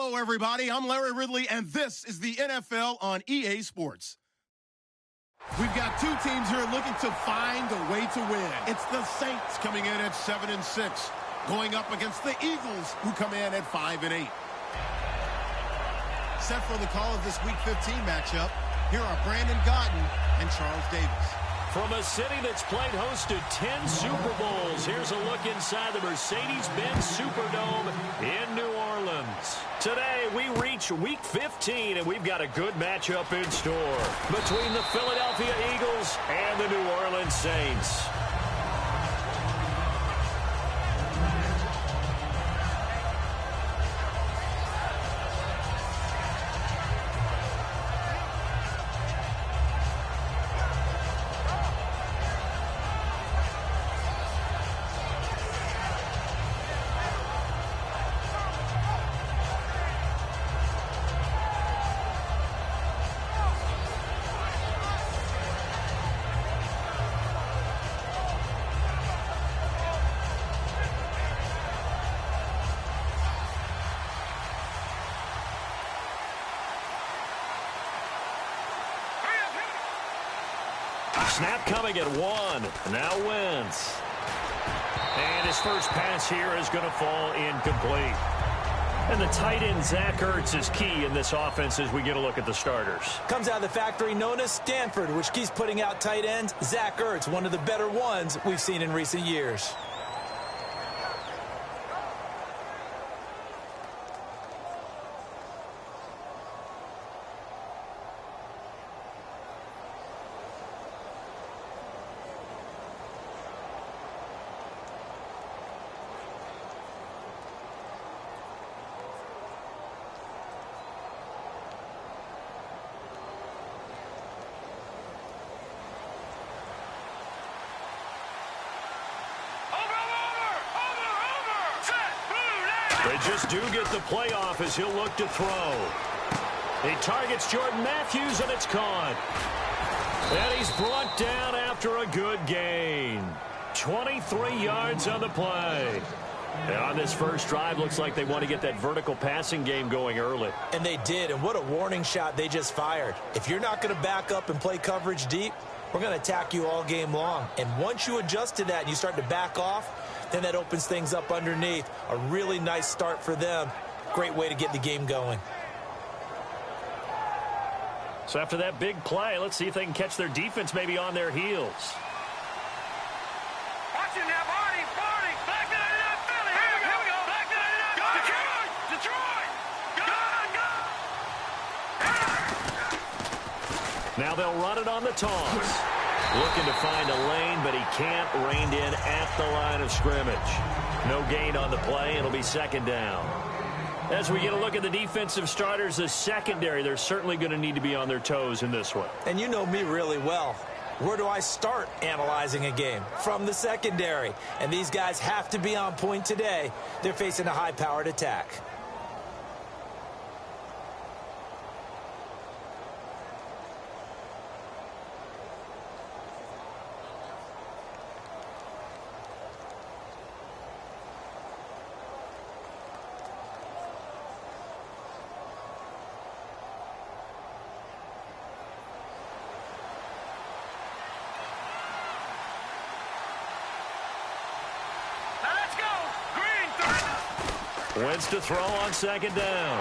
Hello, everybody. I'm Larry Ridley, and this is the NFL on EA Sports. We've got two teams here looking to find a way to win. It's the Saints coming in at 7-6, going up against the Eagles, who come in at 5-8. Set for the call of this Week 15 matchup, here are Brandon Gaudin and Charles Davis. From a city that's played host to 10 Super Bowls, here's a look inside the Mercedes-Benz Superdome in New Orleans. Today, we reach Week 15, and we've got a good matchup in store between the Philadelphia Eagles and the New Orleans Saints. Snap coming at 1. Now Wentz. And his first pass here is going to fall incomplete. And the tight end, Zach Ertz, is key in this offense as we get a look at the starters. Comes out of the factory known as Stanford, which keeps putting out tight ends. Zach Ertz, one of the better ones we've seen in recent years. They just do get the playoff as he'll look to throw. He targets Jordan Matthews, and it's caught. And he's brought down after a good gain. 23 yards on the play. And on this first drive, looks like they want to get that vertical passing game going early. And they did, and what a warning shot they just fired. If you're not going to back up and play coverage deep, we're going to attack you all game long. And once you adjust to that and you start to back off, then that opens things up underneath. A really nice start for them. Great way to get the game going. So after that big play, let's see if they can catch their defense maybe on their heels. Watch it now, Barney. Back to the Philly. Here we go. Back to the Detroit. Go. Now they'll run it on the toss. Looking to find a lane, but he can't. Reined in at the line of scrimmage. No gain on the play. It'll be second down. As we get a look at the defensive starters, the secondary, they're certainly going to need to be on their toes in this one. And you know me really well. Where do I start analyzing a game? From the secondary. And these guys have to be on point today. They're facing a high-powered attack. Wentz to throw on second down.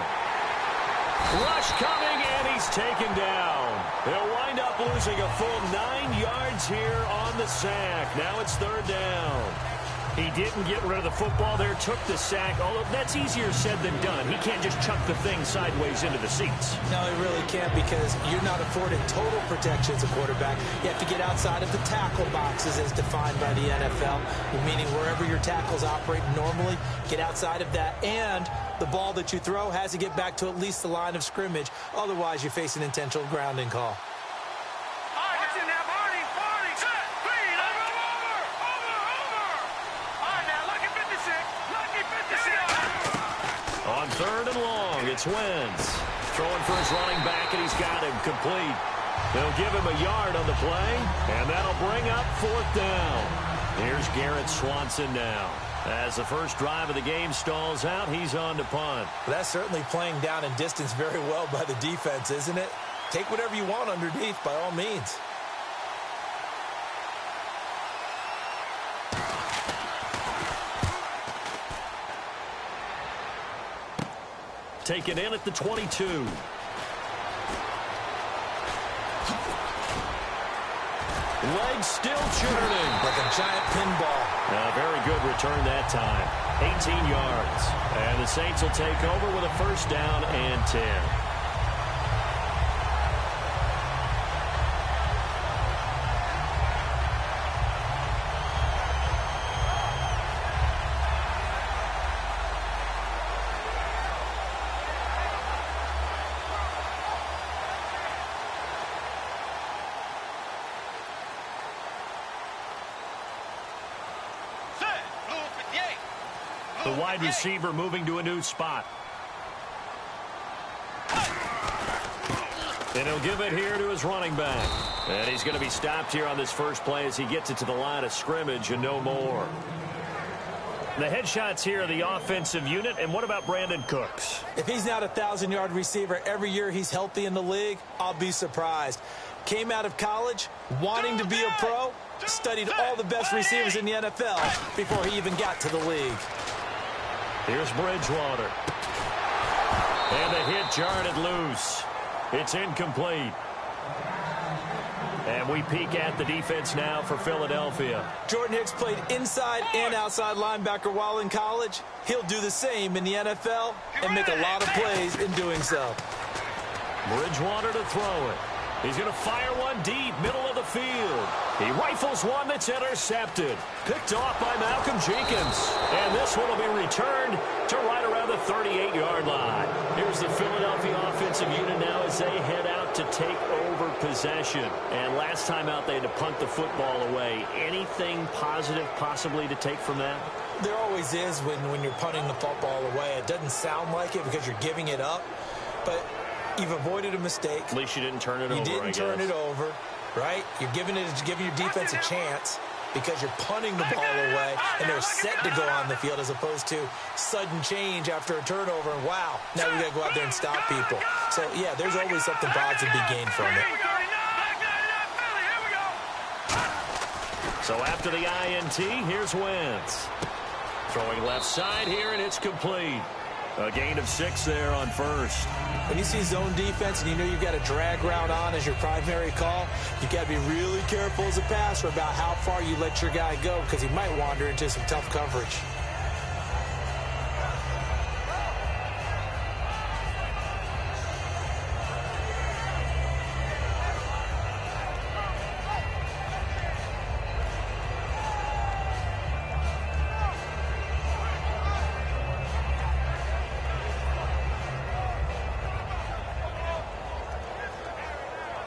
Rush coming, and he's taken down. They'll wind up losing a full 9 yards here on the sack. Now it's third down. He didn't get rid of the football there, took the sack, although that's easier said than done. He can't just chuck the thing sideways into the seats. No, he really can't because you're not afforded total protection as a quarterback. You have to get outside of the tackle boxes as defined by the NFL, meaning wherever your tackles operate normally, get outside of that, and the ball that you throw has to get back to at least the line of scrimmage. Otherwise, you face an intentional grounding call. On third and long, it's Wentz. Throwing for his running back, and he's got him complete. They'll give him a yard on the play, and that'll bring up fourth down. Here's Garrett Swanson now. As the first drive of the game stalls out, he's on to punt. Well, that's certainly playing down in distance very well by the defense, isn't it? Take whatever you want underneath by all means. Taken in at the 22. Legs still churning. Like a giant pinball. A very good return that time. 18 yards. And the Saints will take over with a first down and 10. The wide receiver moving to a new spot. And he'll give it here to his running back. And he's going to be stopped here on this first play as he gets it to the line of scrimmage and no more. The headshots here of the offensive unit. And what about Brandon Cooks? If he's not a 1,000-yard receiver every year he's healthy in the league, I'll be surprised. Came out of college wanting to be a pro, studied all the best receivers in the NFL before he even got to the league. Here's Bridgewater. And the hit jarred it loose. It's incomplete. And we peek at the defense now for Philadelphia. Jordan Hicks played inside and outside linebacker while in college. He'll do the same in the NFL and make a lot of plays in doing so. Bridgewater to throw it. He's going to fire one deep, middle of the field. He rifles one that's intercepted. Picked off by Malcolm Jenkins. And this one will be returned to right around the 38-yard line. Here's the Philadelphia offensive unit now as they head out to take over possession. And last time out, they had to punt the football away. Anything positive possibly to take from that? There always is when you're punting the football away. It doesn't sound like it because you're giving it up. But you've avoided a mistake. At least you didn't turn it over, You didn't turn it over, right? You're giving your defense a chance because you're punting the ball away, and they're set to go on the field as opposed to sudden change after a turnover, and wow, now we got to go out there and stop people. So, yeah, there's always something positive to be gained from it. So after the INT, here's Wentz. Throwing left side here, and it's complete. A gain of 6 there on first. When you see zone defense and you know you've got a drag route on as your primary call, you've got to be really careful as a passer about how far you let your guy go because he might wander into some tough coverage.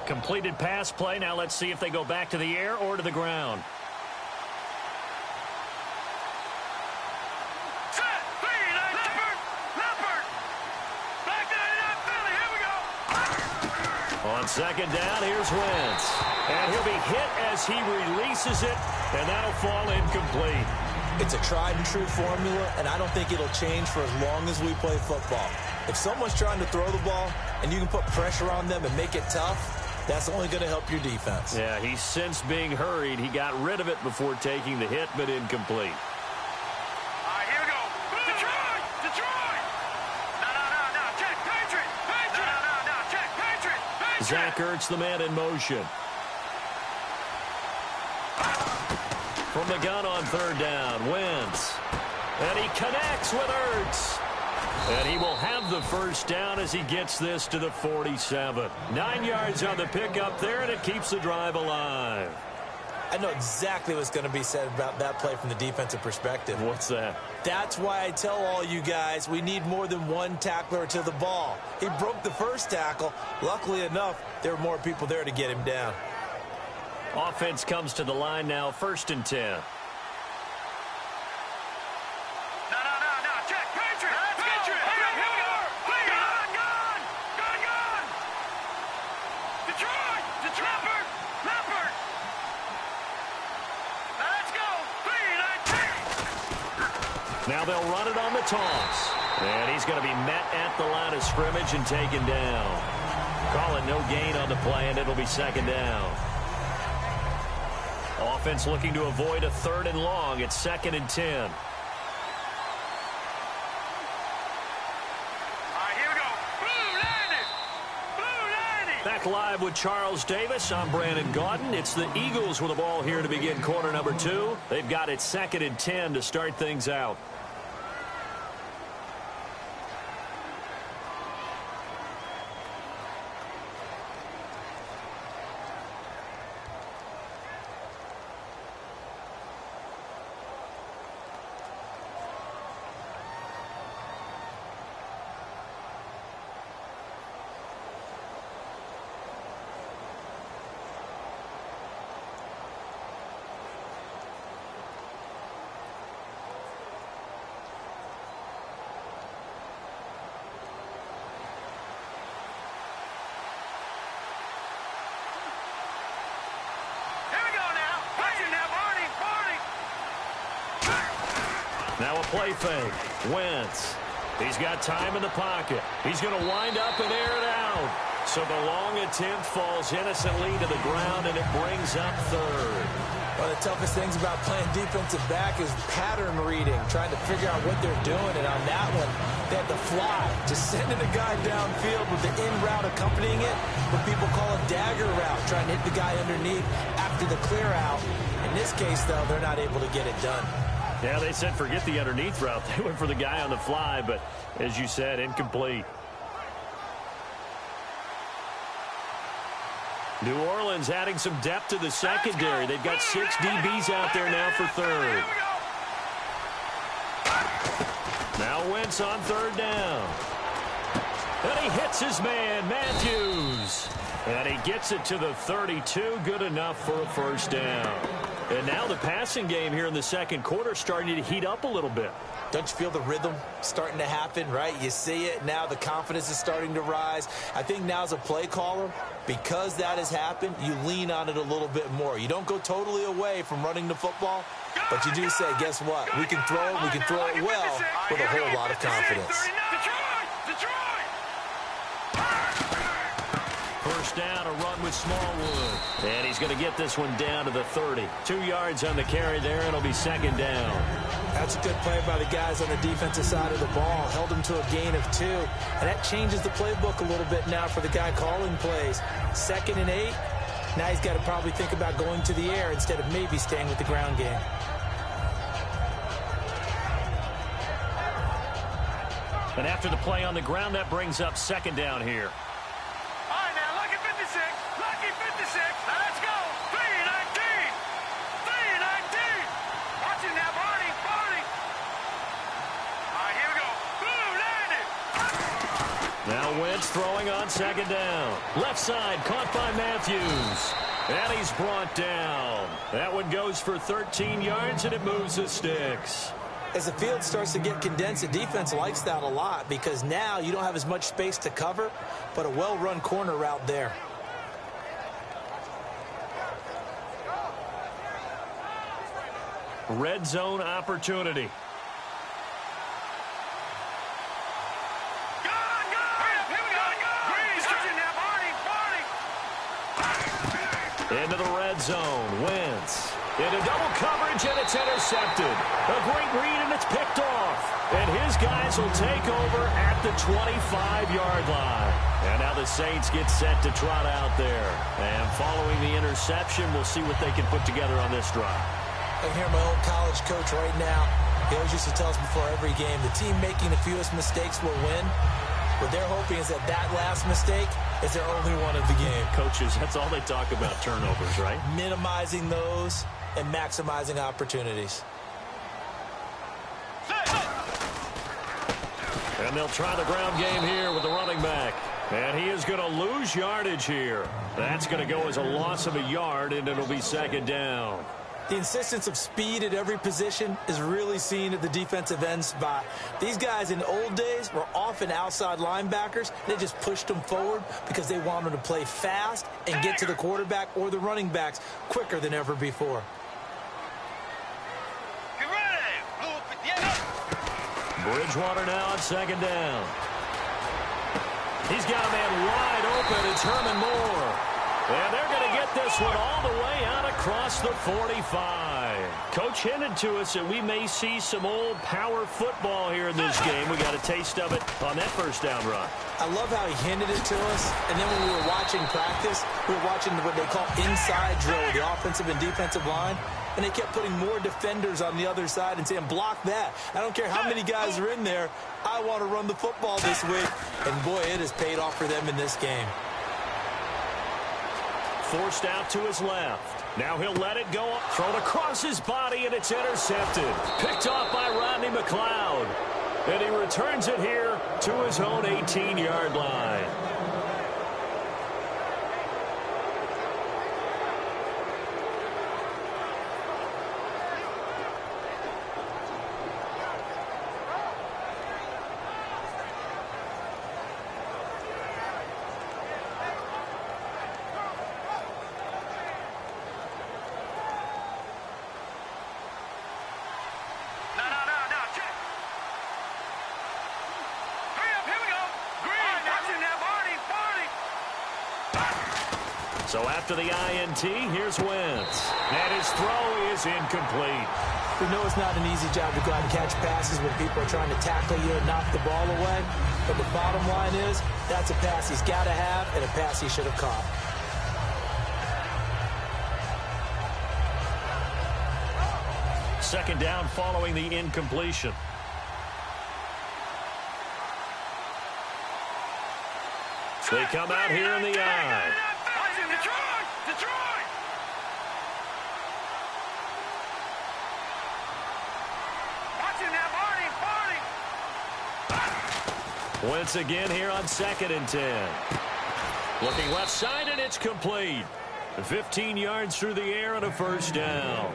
Completed pass play. Now let's see if they go back to the air or to the ground. On second down, here's Wentz. And he'll be hit as he releases it, and that'll fall incomplete. It's a tried-and-true formula, and I don't think it'll change for as long as we play football. If someone's trying to throw the ball and you can put pressure on them and make it tough, that's only going to help your defense. Yeah, he's since being hurried. He got rid of it before taking the hit, but incomplete. All right, here we go. Detroit! Detroit! No, check, Patriot! No, check, Patriot! Zach Ertz, the man in motion. From the gun on third down, Wentz. And he connects with Ertz. And he will have the first down as he gets this to the 47. 9 yards on the pickup there, and it keeps the drive alive. I know exactly what's going to be said about that play from the defensive perspective. What's that? That's why I tell all you guys we need more than one tackler to the ball. He broke the first tackle. Luckily enough, there were more people there to get him down. Offense comes to the line now, 1st and 10. they'll run it on the toss. And he's going to be met at the line of scrimmage and taken down. Call it no gain on the play, and it'll be second down. Offense looking to avoid a 3rd and long. It's 2nd and 10. Back live with Charles Davis. I'm Brandon Gaudin. It's the Eagles with the ball here to begin quarter number 2. They've got it 2nd and 10 to start things out. Now a play fake. Wentz. He's got time in the pocket. He's going to wind up and air it out. So the long attempt falls innocently to the ground, and it brings up 3rd. One of the toughest things about playing defensive back is pattern reading, trying to figure out what they're doing. And on that one, they had to fly, just sending a guy downfield with the in route accompanying it, what people call a dagger route, trying to hit the guy underneath after the clear out. In this case, though, they're not able to get it done. Yeah, they said forget the underneath route. They went for the guy on the fly, but as you said, incomplete. New Orleans adding some depth to the secondary. They've got 6 DBs out there now for 3rd. Now Wentz on 3rd down. And he hits his man, Matthews. And he gets it to the 32. Good enough for a 1st down. And now the passing game here in the second quarter starting to heat up a little bit. Don't you feel the rhythm starting to happen, right? You see it. Now the confidence is starting to rise. I think now as a play caller, because that has happened, you lean on it a little bit more. You don't go totally away from running the football, but you do say, guess what? We can throw it. We can throw it well with a whole lot of confidence. First down, a run with Smallwood. And he's going to get this one down to the 30. 2 yards on the carry there, and it'll be 2nd down. That's a good play by the guys on the defensive side of the ball. Held him to a gain of 2. And that changes the playbook a little bit now for the guy calling plays. 2nd and 8. Now he's got to probably think about going to the air instead of maybe staying with the ground game. And after the play on the ground, that brings up 2nd down here. Now Wentz throwing on 2nd down. Left side caught by Matthews. And he's brought down. That one goes for 13 yards, and it moves the sticks. As the field starts to get condensed, the defense likes that a lot because now you don't have as much space to cover, but a well-run corner route there. Red zone opportunity. Into the red zone. Wentz. Into double coverage, and it's intercepted. A great read, and it's picked off. And his guys will take over at the 25-yard line. And now the Saints get set to trot out there. And following the interception, we'll see what they can put together on this drive. I hear my old college coach right now. He always used to tell us before every game, the team making the fewest mistakes will win. What they're hoping is that that last mistake is their only one of the game. Coaches, that's all they talk about, turnovers, right? Minimizing those and maximizing opportunities. And they'll try the ground game here with the running back. And he is going to lose yardage here. That's going to go as a loss of a yard, and it'll be 2nd down. The insistence of speed at every position is really seen at the defensive end spot. These guys in the old days were often outside linebackers. They just pushed them forward because they wanted to play fast and get to the quarterback or the running backs quicker than ever before. Bridgewater now on second down. He's got a man wide open. It's Herman Moore. And they're going to get this one all the way out across the 45. Coach hinted to us that we may see some old power football here in this game. We got a taste of it on that first down run. I love how he hinted it to us. And then when we were watching practice, we were watching what they call inside drill, the offensive and defensive line. And they kept putting more defenders on the other side and saying, block that. I don't care how many guys are in there. I want to run the football this week. And, boy, it has paid off for them in this game. Forced out to his left. Now he'll let it go up. Thrown across his body, and it's intercepted. Picked off by Rodney McLeod. And he returns it here to his own 18-yard line. So after the INT, here's Wentz. And his throw is incomplete. We know it's not an easy job to go out and catch passes when people are trying to tackle you and knock the ball away. But the bottom line is, that's a pass he's got to have and a pass he should have caught. Second down following the incompletion. They come out here in the eye. Wentz again here on 2nd and 10. Looking left side, and it's complete. 15 yards through the air and a first down.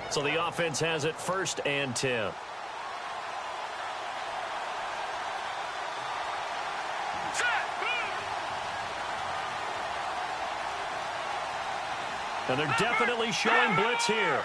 So the offense has it 1st and 10. And they're definitely showing blitz here.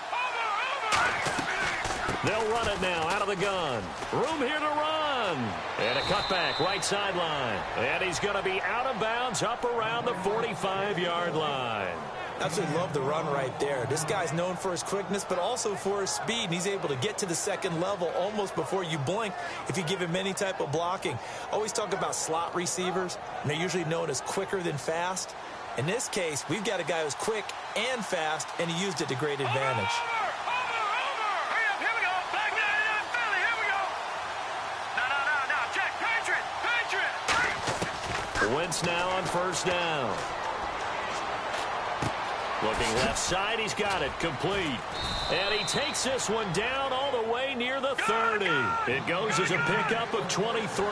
They'll run it now out of the gun. Room here to run. And a cutback right sideline. And he's going to be out of bounds up around the 45-yard line. Absolutely love the run right there. This guy's known for his quickness, but also for his speed. And he's able to get to the second level almost before you blink if you give him any type of blocking. Always talk about slot receivers, and they're usually known as quicker than fast. In this case, we've got a guy who's quick and fast, and he used it to great advantage. Wentz now on first down. Looking left side, he's got it complete. And he takes this one down all the way near the 30. It goes as a pickup of 23.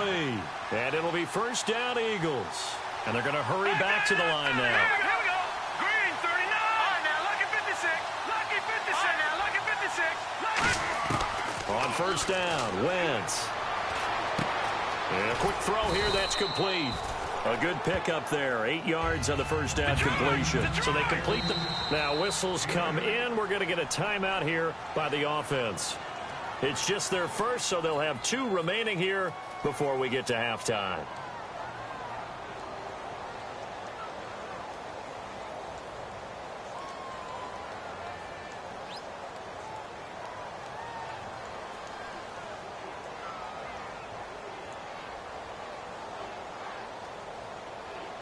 And it'll be first down Eagles. And they're going to hurry back to the line now. Here we go. Green, 39. All right, now, lucky 56. Lucky 56. All right, now, lucky 56. Lucky. On first down, Wentz. And a quick throw here, that's complete. A good pickup there. 8 yards on the first down completion. So they complete the... Now whistles come in. We're going to get a timeout here by the offense. It's just their first, so they'll have 2 remaining here before we get to halftime.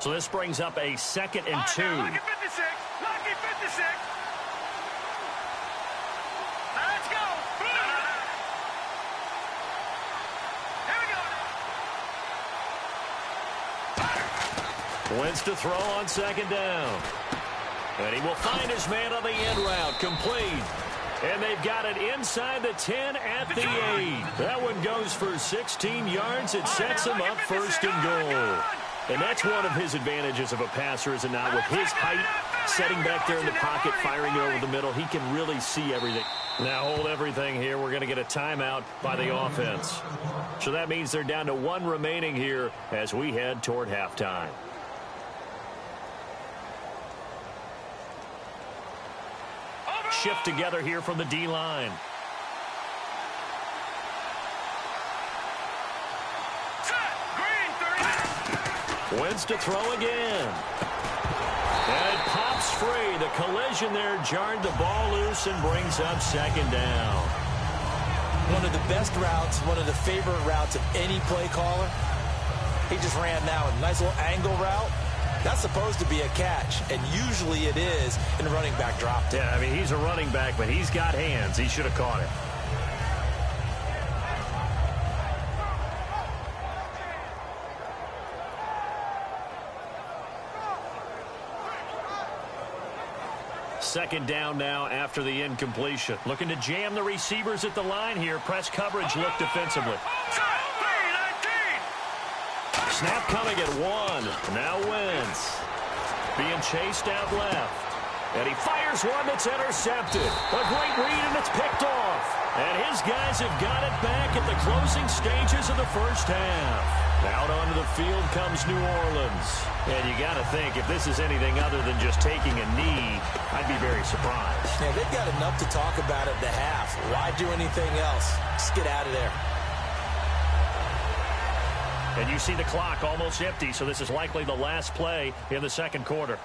So this brings up a 2nd and 2. Lucky 56. Lucky 56. Now let's go. Here we go. Wentz to throw on 2nd down. And he will find his man on the end route. Complete. And they've got it inside the 10 at the 8. That one goes for 16 yards. It sets him up 1st and goal. And that's one of his advantages of a passer, is it not? With his height, setting back there in the pocket, firing it over the middle, he can really see everything. Now hold everything here. We're going to get a timeout by the offense. So that means they're down to 1 remaining here as we head toward halftime. shift together here from the D-line. Wins to throw again. And it pops free. The collision there jarred the ball loose and brings up second down. One of the best routes, one of the favorite routes of any play caller. He just ran now a nice little angle route. That's supposed to be a catch, and usually it is, and the running back dropped it. Yeah, I mean, he's a running back, but he's got hands. He should have caught it. Second down now after the incompletion. Looking to jam the receivers at the line here. Press coverage look defensively. Snap coming at 1. Now Wentz. Being chased out left. And he fires one that's intercepted. A great read, and it's picked off. And his guys have got it back at the closing stages of the first half. Out onto the field comes New Orleans. And you got to think, if this is anything other than just taking a knee, I'd be very surprised. Yeah, they've got enough to talk about at the half. Why do anything else? Just get out of there. And you see the clock almost empty, so this is likely the last play in the second quarter.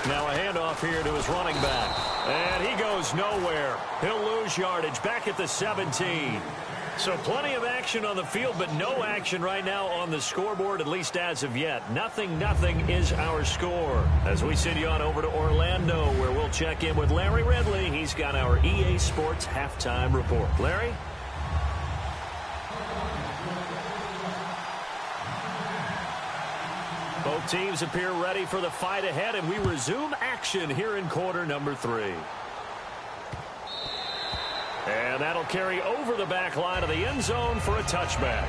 Now a handoff here to his running back. And he goes nowhere. He'll lose yardage back at the 17. So plenty of action on the field, but no action right now on the scoreboard, at least as of yet. 0-0 is our score. As we send you on over to Orlando, where we'll check in with Larry Ridley. He's got our EA Sports halftime report. Larry? Both teams appear ready for the fight ahead, and we resume action here in quarter number 3. And that'll carry over the back line of the end zone for a touchback.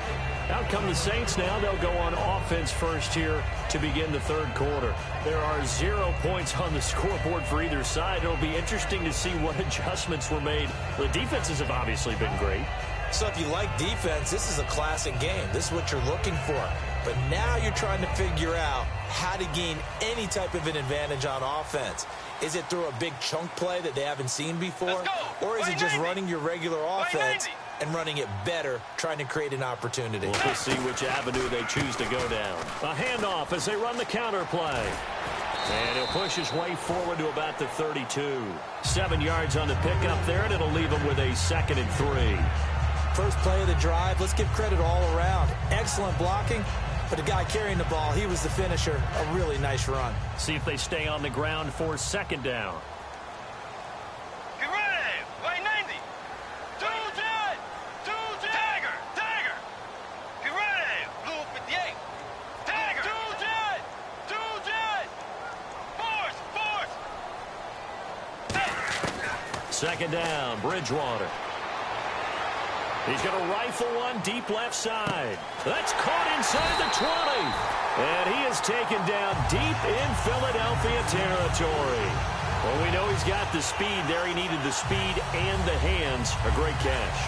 Out come the Saints now. They'll go on offense first here to begin the third quarter. There are 0 points on the scoreboard for either side. It'll be interesting to see what adjustments were made. The defenses have obviously been great. So if you like defense, this is a classic game. This is what you're looking for. But now you're trying to figure out how to gain any type of an advantage on offense. Is it through a big chunk play that they haven't seen before? Or is it just running your regular offense and running it better, trying to create an opportunity? We'll see which avenue they choose to go down. A handoff as they run the counter play. And he'll push his way forward to about the 32. 7 yards on the pickup there, and it'll leave him with a 2nd and 3. First play of the drive, let's give credit all around. Excellent blocking, but the guy carrying the ball, he was the finisher. A really nice run. See if they stay on the ground for second down. Get ready! Way 90! 2-10! 2-10! Tiger! Tiger! Get ready! Blue 58! Tiger! 2-10! 2-10! Force! Second down, Bridgewater. He's going to rifle one deep left side. That's caught inside the 20. And he is taken down deep in Philadelphia territory. Well, we know he's got the speed there. He needed the speed and the hands. A great catch.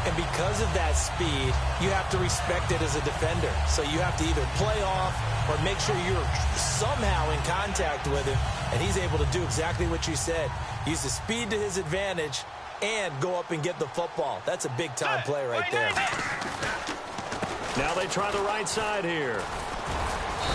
And because of that speed, you have to respect it as a defender. So you have to either play off or make sure you're somehow in contact with him. And he's able to do exactly what you said. Use the speed to his advantage and go up and get the football. That's a big-time play right there. Now they try the right side here.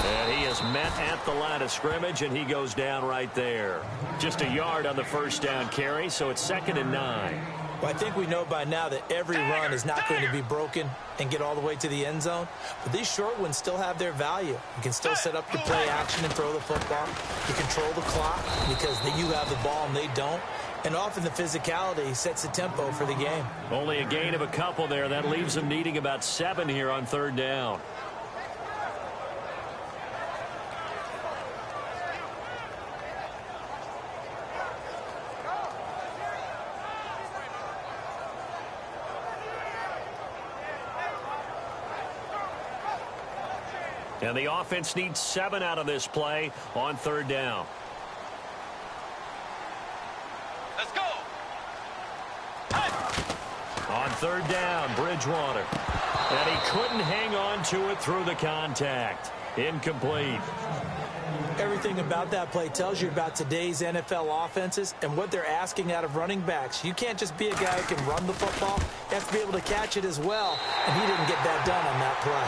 And he is met at the line of scrimmage, and he goes down right there. Just a yard on the first down carry, so it's 2nd and 9. Well, I think we know by now that every run is not going to be broken and get all the way to the end zone. But these short ones still have their value. You can still set up your play action and throw the football. You control the clock because you have the ball and they don't. And often the physicality sets the tempo for the game. Only a gain of a couple there. That leaves them needing about 7 here on third down. And the offense needs 7 out of this play on third down. Let's go! On third down, Bridgewater. And he couldn't hang on to it through the contact. Incomplete. Everything about that play tells you about today's NFL offenses and what they're asking out of running backs. You can't just be a guy who can run the football. You have to be able to catch it as well, and he didn't get that done on that play.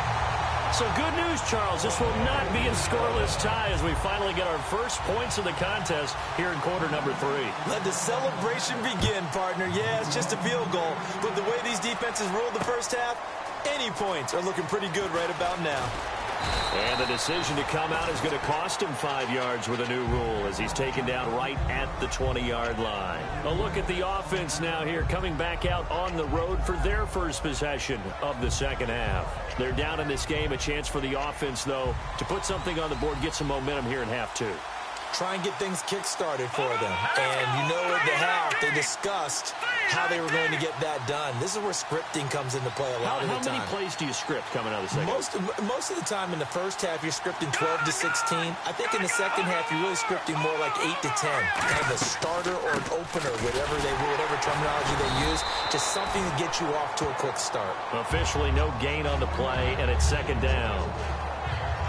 So good news, Charles. This will not be a scoreless tie as we finally get our first points of the contest here in quarter number 3. Let the celebration begin, partner. Yeah, it's just a field goal, but the way these defenses ruled the first half, any points are looking pretty good right about now. And the decision to come out is going to cost him 5 yards with a new rule as he's taken down right at the 20-yard line. A look at the offense now here coming back out on the road for their first possession of the second half. They're down in this game. A chance for the offense, though, to put something on the board, get some momentum here in half 2. Try and get things kick-started for them. And you know at the half, they discussed how they were going to get that done. This is where scripting comes into play a lot of the time. How many plays do you script coming out of the second half? Most of the time in the first half, you're scripting 12 to 16. I think in the second half, you're really scripting more like 8 to 10. Kind of a starter or an opener, whatever terminology they use. Just something to get you off to a quick start. Officially no gain on the play, and it's second down.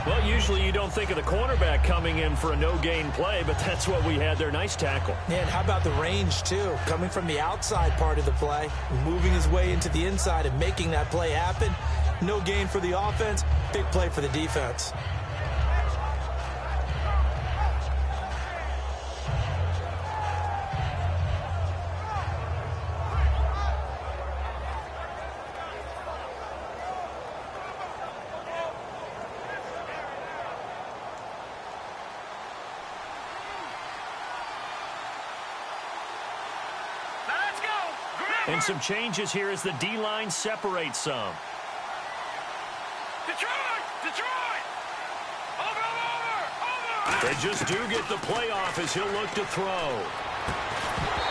Well, usually you don't think of the cornerback coming in for a no-gain play, but that's what we had there. Nice tackle. And how about the range, too? Coming from the outside part of the play, moving his way into the inside and making that play happen. No gain for the offense, big play for the defense. And some changes here as the D-line separates some. Detroit! Over! They just do get the playoff as he'll look to throw.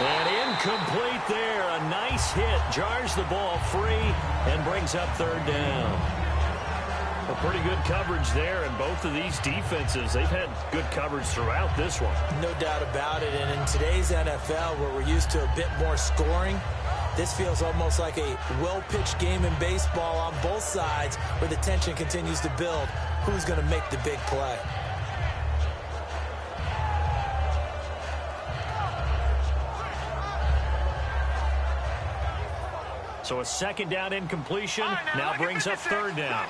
And incomplete there. A nice hit. Jars the ball free and brings up third down. A pretty good coverage there, and both of these defenses, they've had good coverage throughout this one. No doubt about it, and in today's NFL, where we're used to a bit more scoring, this feels almost like a well-pitched game in baseball on both sides where the tension continues to build. Who's going to make the big play? So a second down incompletion now brings up third down.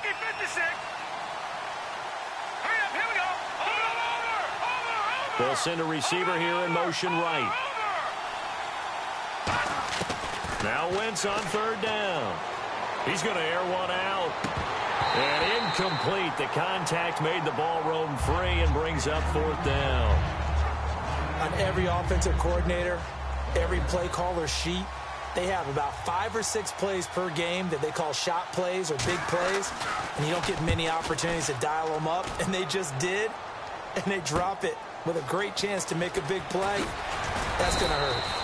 They'll send a receiver here in motion right. Now Wentz on third down. He's going to air one out. And incomplete. The contact made the ball roam free and brings up fourth down. On every offensive coordinator, every play caller sheet, they have about 5 or 6 plays per game that they call shot plays or big plays, and you don't get many opportunities to dial them up, and they just did, and they drop it with a great chance to make a big play. That's going to hurt.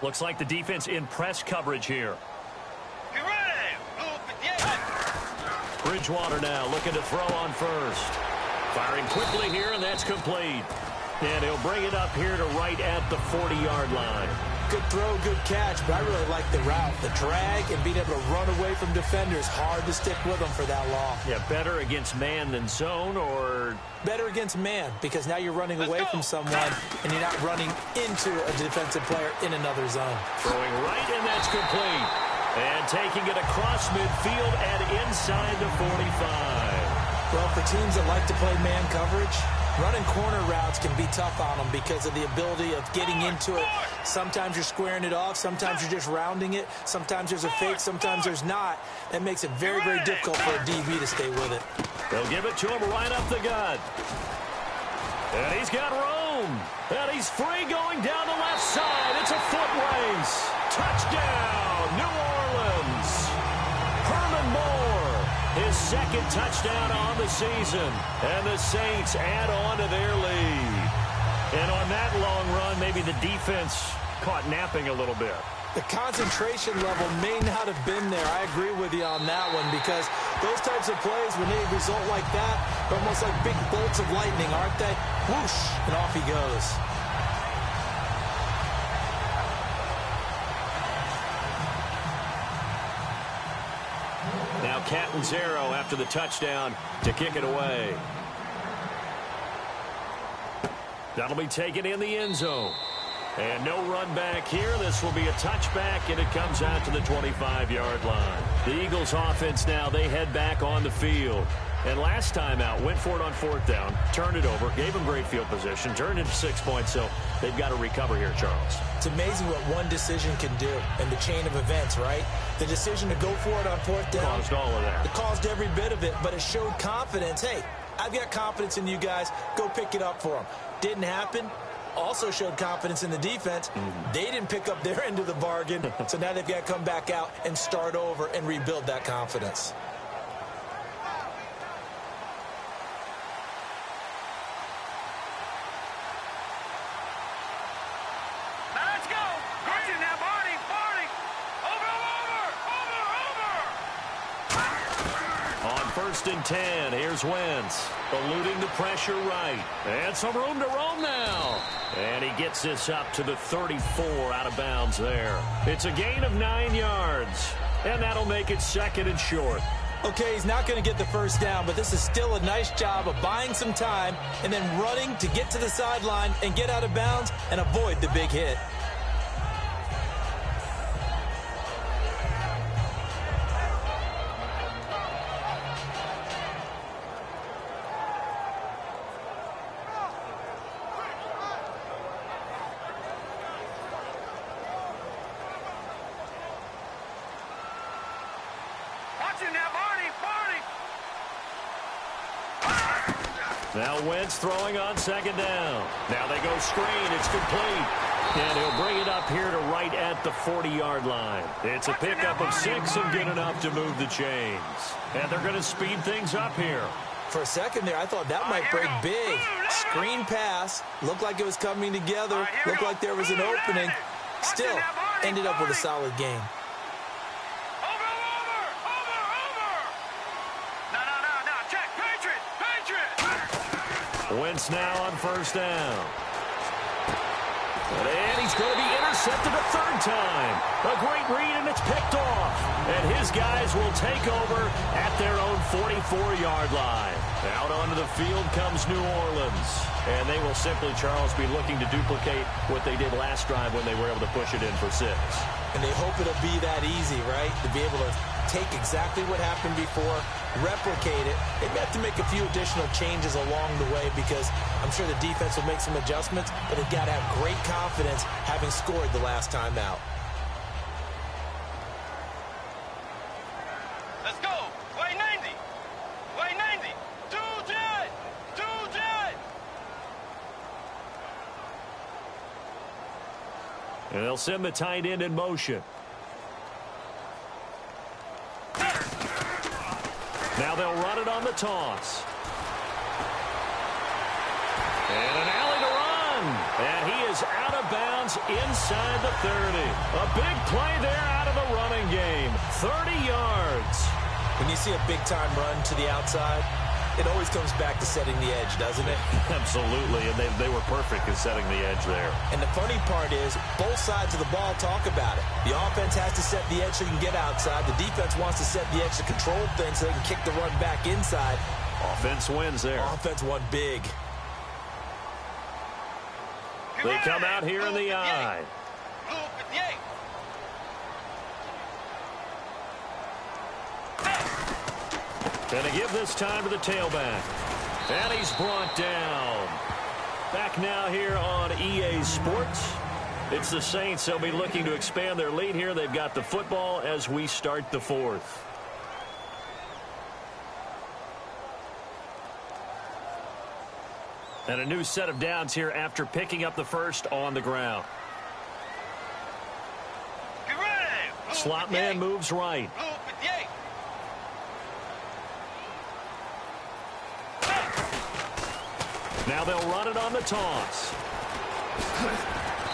Looks like the defense in press coverage here. Get ready! Bridgewater now looking to throw on first. Firing quickly here, and that's complete. And he'll bring it up here to right at the 40-yard line. Good throw, good catch, but I really like the route. The drag and being able to run away from defenders. Hard to stick with them for that long. Yeah, better against man than zone, or... Better against man, because now you're running away from someone, and you're not running into a defensive player in another zone. Throwing right, and that's complete. And taking it across midfield and inside the 45. Well, for teams that like to play man coverage, running corner routes can be tough on them because of the ability of getting into it. Sometimes you're squaring it off. Sometimes you're just rounding it. Sometimes there's a fake. Sometimes there's not. That makes it very, very difficult for a DB to stay with it. They'll give it to him right up the gut. And he's got room. And he's free going down the left side. It's a foot race. Touchdown, New Orleans. Herman Moore, his second touchdown on the season. And the Saints add on to their lead. And on that long run, maybe the defense caught napping a little bit. The concentration level may not have been there. I agree with you on that one because those types of plays, when they result like that, they're almost like big bolts of lightning, aren't they? Whoosh, and off he goes. Now Catanzaro after the touchdown to kick it away. That'll be taken in the end zone. And no run back here. This will be a touchback, and it comes out to the 25-yard line. The Eagles offense now, they head back on the field. And last time out, went for it on fourth down, turned it over, gave them great field position, turned into 6 points, so they've got to recover here, Charles. It's amazing what one decision can do in the chain of events, right? The decision to go for it on fourth down. Caused all of that. It caused every bit of it, but it showed confidence. Hey, I've got confidence in you guys. Go pick it up for them. Didn't happen. Also showed confidence in the defense. They didn't pick up their end of the bargain, so now they've got to come back out and start over and rebuild that confidence. Now let's go. Get in there, Barney. Over. On 1st and 10, here's Wentz, eluding the pressure right. And some room to roam now. And he gets this up to the 34 out of bounds there. It's a gain of 9 yards. And that'll make it 2nd and short. Okay, he's not going to get the first down, but this is still a nice job of buying some time and then running to get to the sideline and get out of bounds and avoid the big hit. Now Wentz throwing on 2nd down. Now they go screen. It's complete. And he'll bring it up here to right at the 40-yard line. It's a pickup of 6 and good enough to move the chains. And they're going to speed things up here. For a second there, I thought that might break big. Screen pass. Looked like it was coming together. Looked like there was an opening. Still, ended up with a solid game. Wentz now on 1st down. And he's going to be intercepted a 3rd time. A great read, and it's picked off. And his guys will take over at their own 44-yard line. Out onto the field comes New Orleans. And they will simply, Charles, be looking to duplicate what they did last drive when they were able to push it in for 6. And they hope it'll be that easy, right? To be able to take exactly what happened before, replicate it. They may have to make a few additional changes along the way because I'm sure the defense will make some adjustments, but they've got to have great confidence having scored the last time out. Let's go. Way 90. Way 90. 2-10. 2-10. And they'll send the tight end in motion. Now they'll run it on the toss. And an alley to run. And he is out of bounds inside the 30. A big play there out of the running game. 30 yards. When you see a big-time run to the outside, it always comes back to setting the edge, doesn't it? Absolutely, and they were perfect in setting the edge there. And the funny part is, both sides of the ball talk about it. The offense has to set the edge so you can get outside. The defense wants to set the edge to control things so they can kick the run back inside. Offense wins there. Offense won big. They come out here in the eye. Blue 58. Going to give this time to the tailback. And he's brought down. Back now here on EA Sports. It's the Saints. They'll be looking to expand their lead here. They've got the football as we start the 4th. And a new set of downs here after picking up the first on the ground. Get ready. Slot man moves right. Blue 58. Now they'll run it on the toss.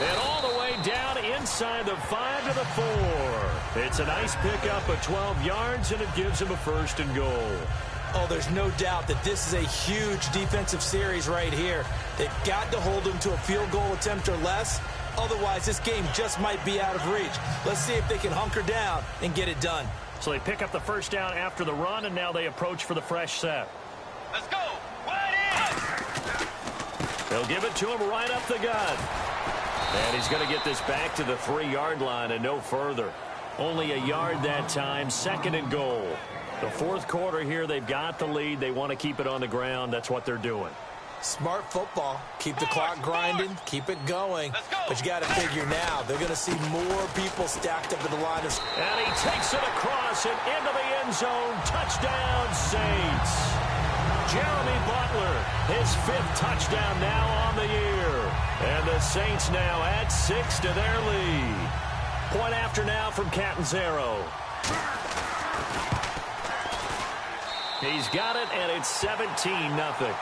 And all the way down inside the 5 to the 4. It's a nice pickup of 12 yards, and it gives him a 1st and goal. Oh, there's no doubt that this is a huge defensive series right here. They've got to hold them to a field goal attempt or less. Otherwise, this game just might be out of reach. Let's see if they can hunker down and get it done. So they pick up the 1st down after the run, and now they approach for the fresh set. Let's go. Wide in. They'll give it to him right up the gut. And he's going to get this back to the 3-yard line and no further. Only a yard that time, 2nd and goal. The 4th quarter here, they've got the lead. They want to keep it on the ground. That's what they're doing. Smart football. Keep the clock grinding. Keep it going. But you got to figure now, they're going to see more people stacked up at the line of... And he takes it across and into the end zone. Touchdown, Saints. Jeremy Butler, his 5th touchdown now on the year. And the Saints now add 6 to their lead. Point after now from Catanzaro. He's got it, and it's 17-0.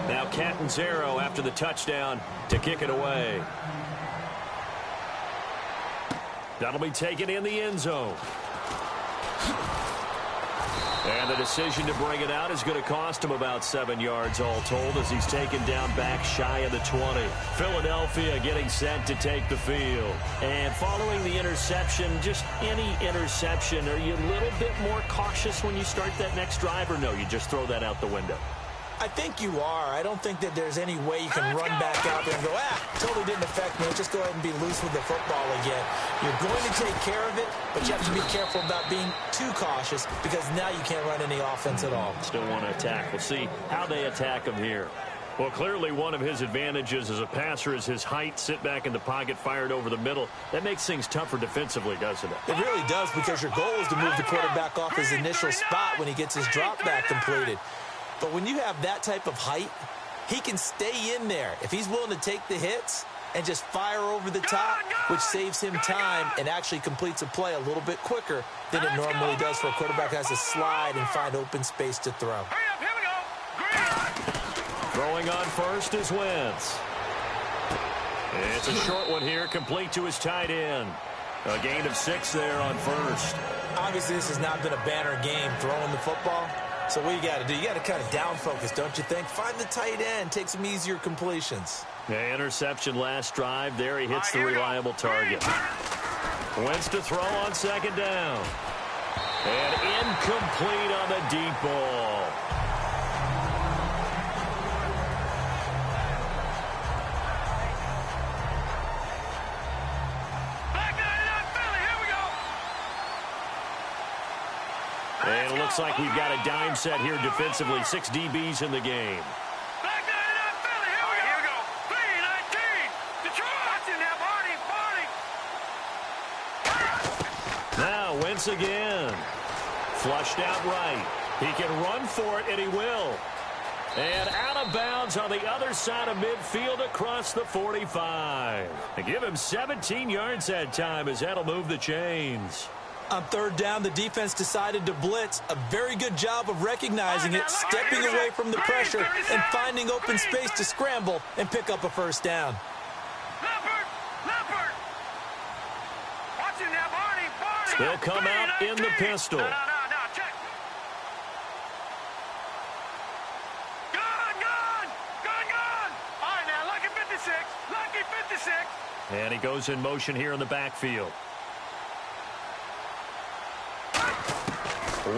Now Catanzaro after the touchdown to kick it away. That'll be taken in the end zone. And the decision to bring it out is going to cost him about 7 yards all told as he's taken down back shy of the 20. Philadelphia getting set to take the field. And following the interception, just any interception, are you a little bit more cautious when you start that next drive, or no, you just throw that out the window? I think you are. I don't think that there's any way you can run back out there and go, totally didn't affect me. Just go ahead and be loose with the football again. You're going to take care of it, but you have to be careful about being too cautious because now you can't run any offense at all. Still want to attack. We'll see how they attack him here. Well, clearly one of his advantages as a passer is his height. Sit back in the pocket, fired over the middle. That makes things tougher defensively, doesn't it? It really does, because your goal is to move the quarterback off his initial spot when he gets his drop back completed. But when you have that type of height, he can stay in there if he's willing to take the hits and just fire over the top, which saves him time and actually completes a play a little bit quicker than it normally does for a quarterback who has to slide and find open space to throw. Throwing on first is Wentz. It's a short one here, complete to his tight end. A gain of 6 there on first. Obviously, this has not been a banner game throwing the football. So what you got to do, you got to kind of down focus, don't you think? Find the tight end, take some easier completions. Yeah, interception last drive. There he hits the reliable target. Wentz to throw on 2nd down. And incomplete on the deep ball. And it looks like we've got a dime set here defensively. 6 DBs in the game. Now Wentz again. Flushed out right. He can run for it, and he will. And out of bounds on the other side of midfield across the 45. They give him 17 yards that time as that'll move the chains. On 3rd down, the defense decided to blitz. A very good job of recognizing it, stepping away from the pressure, and finding open space to scramble and pick up a 1st down. They'll come out in the pistol. And he goes in motion here in the backfield.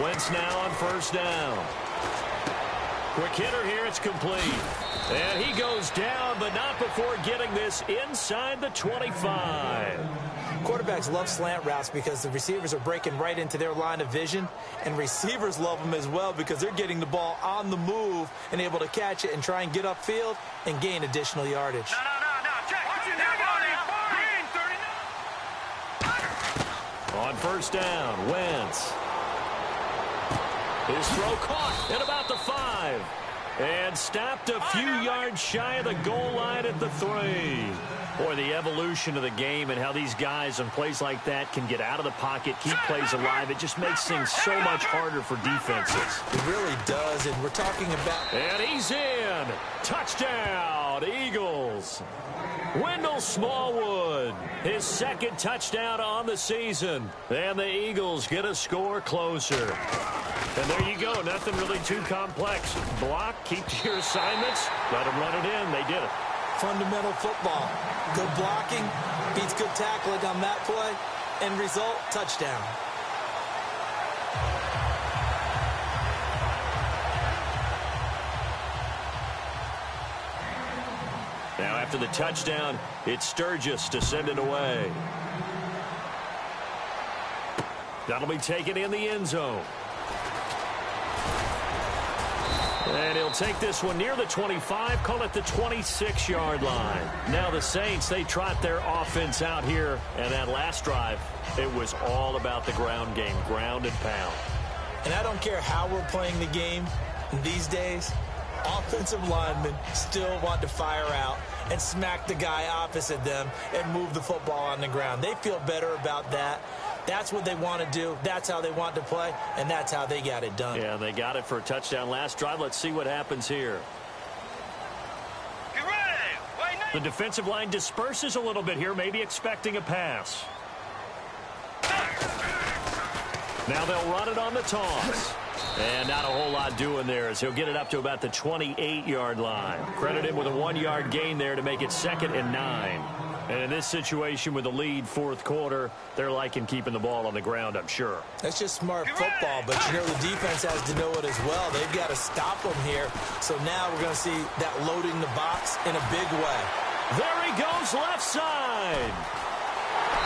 Wentz now on 1st down. Quick hitter here, it's complete. And he goes down, but not before getting this inside the 25. Quarterbacks love slant routes because the receivers are breaking right into their line of vision, and receivers love them as well because they're getting the ball on the move and able to catch it and try and get upfield and gain additional yardage. On 1st down, Wentz. His throw caught at about the 5. And stopped a few yards shy of the goal line at the 3. Boy, the evolution of the game and how these guys on plays like that can get out of the pocket, keep plays alive, it just makes things so much harder for defenses. It really does, and we're talking about... And he's in. Touchdown, Eagles. Wendell Smallwood, his second touchdown on the season. And the Eagles get a score closer. And there you go, nothing really too complex. Block, keep to your assignments, let them run it in. They did it. Fundamental football. Good blocking beats good tackling on that play. End result, touchdown. Now after the touchdown, it's Sturgis to send it away. That'll be taken in the end zone. And he'll take this one near the 25, call it the 26-yard line. Now the Saints, they trot their offense out here. And that last drive, it was all about the ground game, ground and pound. And I don't care how we're playing the game these days, offensive linemen still want to fire out and smack the guy opposite them and move the football on the ground. They feel better about that. That's what they want to do. That's how they want to play, and that's how they got it done. Yeah, they got it for a touchdown last drive. Let's see what happens here. Get ready. The defensive line disperses a little bit here, maybe expecting a pass. Now they'll run it on the toss. And not a whole lot doing there as he'll get it up to about the 28-yard line. Credit him with a 1-yard gain there to make it 2nd and 9. And in this situation with the lead, fourth quarter, they're liking keeping the ball on the ground, I'm sure. That's just smart football, but you know the defense has to know it as well. They've got to stop them here. So now we're going to see that loading the box in a big way. There he goes, left side.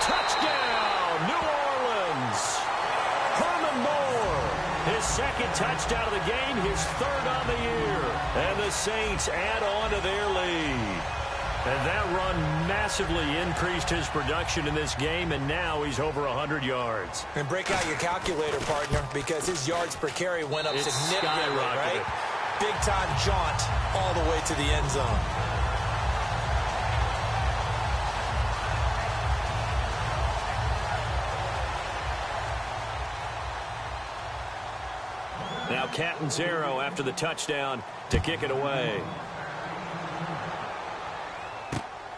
Touchdown, New Orleans. Herman Moore, his second touchdown of the game, his third on the year. And the Saints add on to their lead. And that run massively increased his production in this game, and now he's over 100 yards. And break out your calculator, partner, because his yards per carry went up significantly, right? Big-time jaunt all the way to the end zone. Now Catanzaro after the touchdown to kick it away.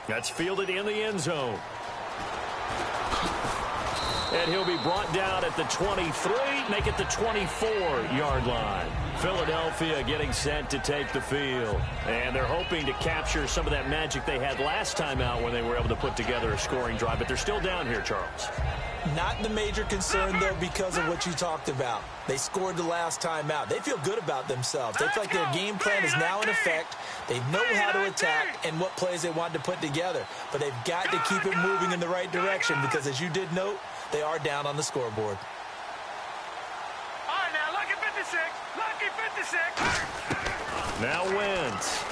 That's fielded in the end zone. And he'll be brought down at the 23, make it the 24-yard line. Philadelphia getting set to take the field. And they're hoping to capture some of that magic they had last time out when they were able to put together a scoring drive. But they're still down here, Charles. Not the major concern, though, because of what you talked about. They scored the last time out. They feel good about themselves. They feel like their game plan is now in effect. They know how to attack and what plays they want to put together. But they've got to keep it moving in the right direction because, as you did note, they are down on the scoreboard. All right, now, lucky 56. Lucky 56. Now Wentz.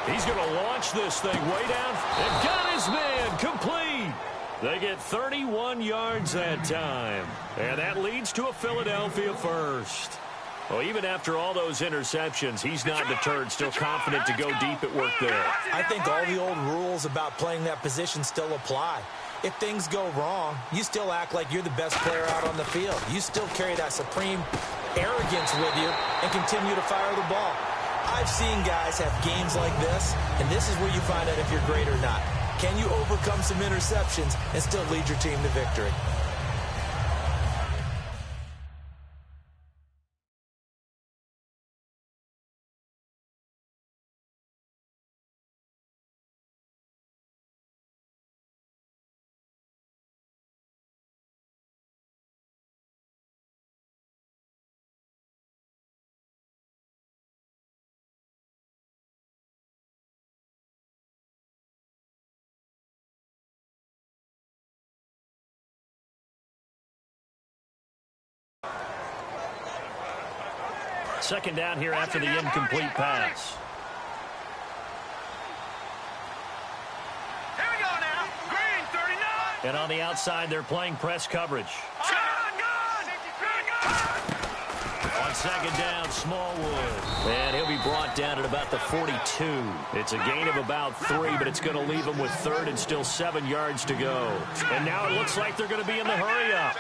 He's going to launch this thing way down. And got his man complete. They get 31 yards that time. And that leads to a Philadelphia first. Well, even after all those interceptions, he's not deterred, still confident to go deep at work there. I think all the old rules about playing that position still apply. If things go wrong, you still act like you're the best player out on the field. You still carry that supreme arrogance with you and continue to fire the ball. I've seen guys have games like this, and this is where you find out if you're great or not. Can you overcome some interceptions and still lead your team to victory? Second down here after the incomplete pass. Here we go now. Green, 39. And on the outside, they're playing press coverage. On second down, Smallwood. And he'll be brought down at about the 42. It's a gain of about 3, but it's going to leave him with third and still 7 yards to go. And now it looks like they're going to be in the hurry-up.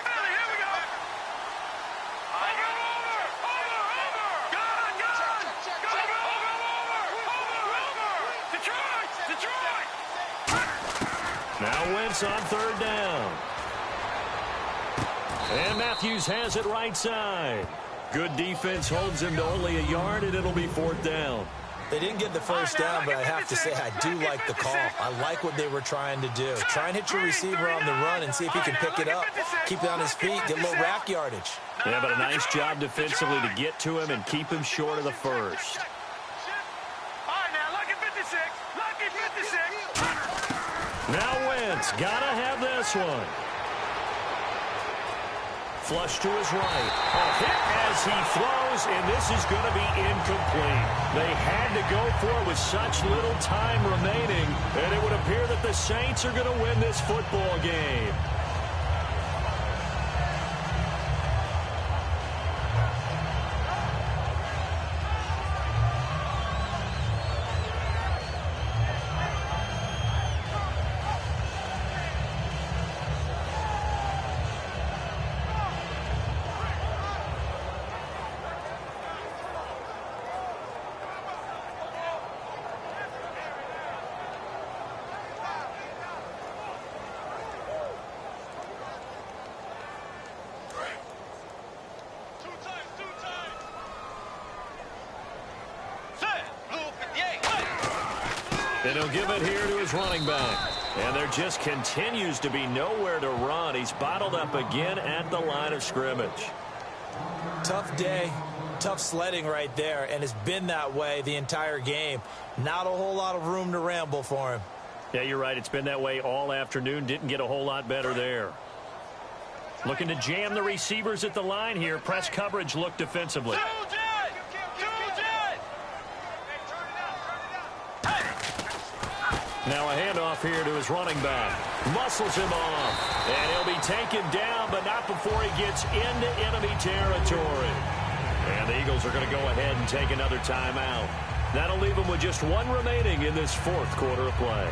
Now Wentz on third down. And Matthews has it right side. Good defense holds him to only a yard, and it'll be fourth down. They didn't get the first down, but I have to say I do like the call. I like what they were trying to do. Try and hit your receiver on the run and see if he can pick it up. Keep it on his feet, get a little rack yardage. Yeah, but a nice job defensively to get to him and keep him short of the first. Now Wentz, gotta have this one. Flush to his right. A hit as he throws, and this is going to be incomplete. They had to go for it with such little time remaining, and it would appear that the Saints are going to win this football game. And he'll give it here to his running back. And there just continues to be nowhere to run. He's bottled up again at the line of scrimmage. Tough day, tough sledding right there, and it's been that way the entire game. Not a whole lot of room to ramble for him. Yeah, you're right. It's been that way all afternoon. Didn't get a whole lot better there. Looking to jam the receivers at the line here. Press coverage look defensively. Now a handoff here to his running back. Muscles him off. And he'll be taken down, but not before he gets into enemy territory. And the Eagles are going to go ahead and take another timeout. That'll leave them with just one remaining in this fourth quarter of play.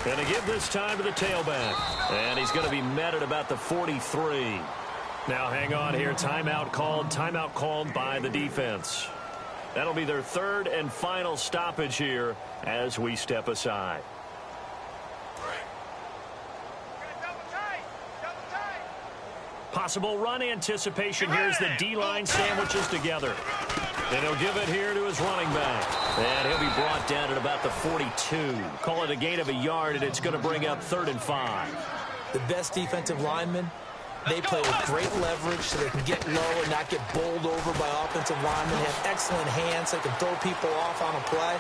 And to give this time to the tailback. And he's going to be met at about the 43. Now hang on here. Timeout called by the defense. That'll be their third and final stoppage here as we step aside. Possible run anticipation here as the D-line sandwiches together. And he'll give it here to his running back. And he'll be brought down at about the 42. Call it a gain of a yard, and it's going to bring up 3rd and 5. The best defensive linemen, they play with great leverage so they can get low and not get bowled over by offensive linemen. They have excellent hands. They can throw people off on a play.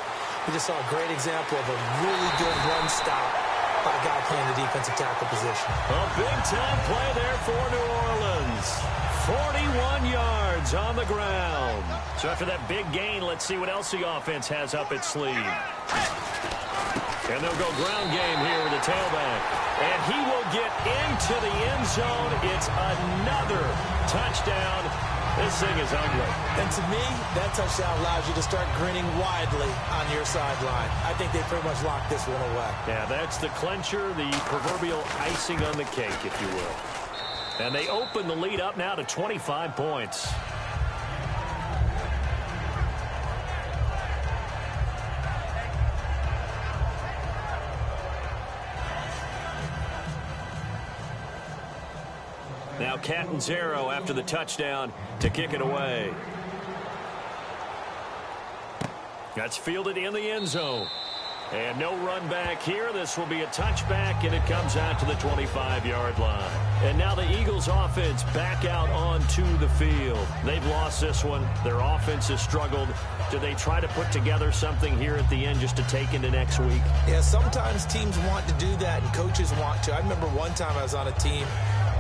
We just saw a great example of a really good run stop by a guy playing the defensive tackle position. A big-time play there for New Orleans. 41 yards on the ground. So after that big gain, let's see what else the offense has up its sleeve. And they'll go ground game here with the tailback. And he will get into the end zone. It's another touchdown. This thing is ugly. And to me, that touchdown allows you to start grinning widely on your sideline. I think they pretty much locked this one away. Yeah, that's the clincher, the proverbial icing on the cake, if you will. And they open the lead up now to 25 points. Now Catanzaro after the touchdown to kick it away. That's fielded in the end zone. And no run back here. This will be a touchback, and it comes out to the 25-yard line. And now the Eagles offense back out onto the field. They've lost this one. Their offense has struggled. Do they try to put together something here at the end just to take into next week? Yeah, sometimes teams want to do that, and coaches want to. I remember one time I was on a team,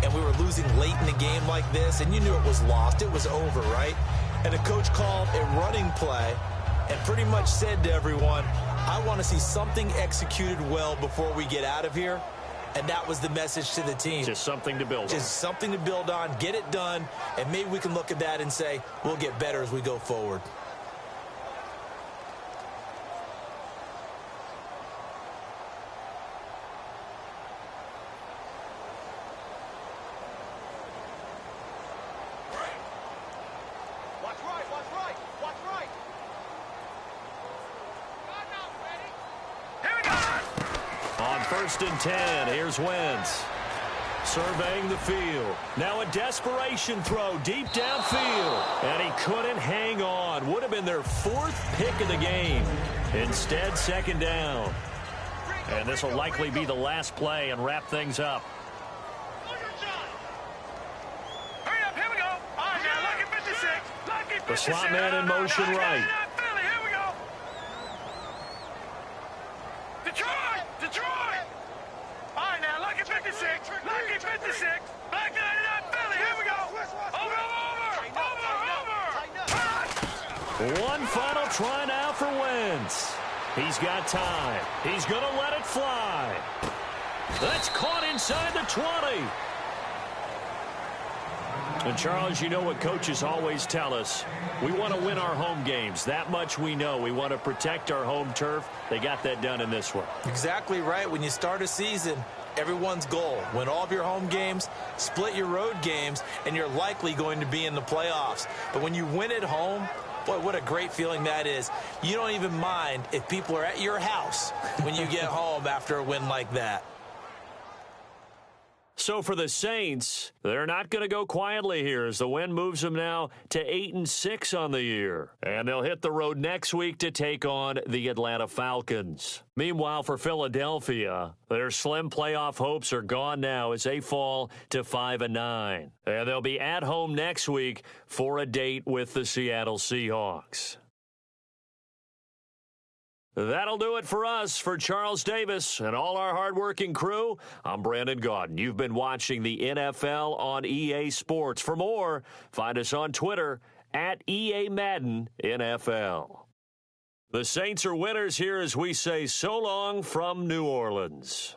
and we were losing late in the game like this, and you knew it was lost. It was over, right? And the coach called a running play, and pretty much said to everyone, I want to see something executed well before we get out of here. And that was the message to the team. Just something to build on. Just something to build on, get it done, and maybe we can look at that and say, we'll get better as we go forward. On 1st and 10, here's Wentz. Surveying the field. Now a desperation throw deep downfield. And he couldn't hang on. Would have been their 4th pick of the game. Instead, 2nd down. And this will likely be the last play and wrap things up. Hurry up, here we go. All right, now, lucky 56. Lucky 56. The slot man in motion right. Here we go. Detroit. All right, now, lucky 56. Lucky 56. Back 99 Philly. Here we go. Over. One final try now for Wentz. He's got time. He's going to let it fly. That's caught inside the 20. And, Charles, you know what coaches always tell us. We want to win our home games. That much we know. We want to protect our home turf. They got that done in this one. Exactly right. When you start a season, everyone's goal, win all of your home games, split your road games, and you're likely going to be in the playoffs. But when you win at home, boy, what a great feeling that is. You don't even mind if people are at your house when you get home after a win like that. So for the Saints, they're not going to go quietly here as the win moves them now to 8-6 on the year. And they'll hit the road next week to take on the Atlanta Falcons. Meanwhile, for Philadelphia, their slim playoff hopes are gone now as they fall to 5-9. And they'll be at home next week for a date with the Seattle Seahawks. That'll do it for us. For Charles Davis and all our hardworking crew, I'm Brandon Gaudin. You've been watching the NFL on EA Sports. For more, find us on Twitter at EA Madden NFL. The Saints are winners here as we say so long from New Orleans.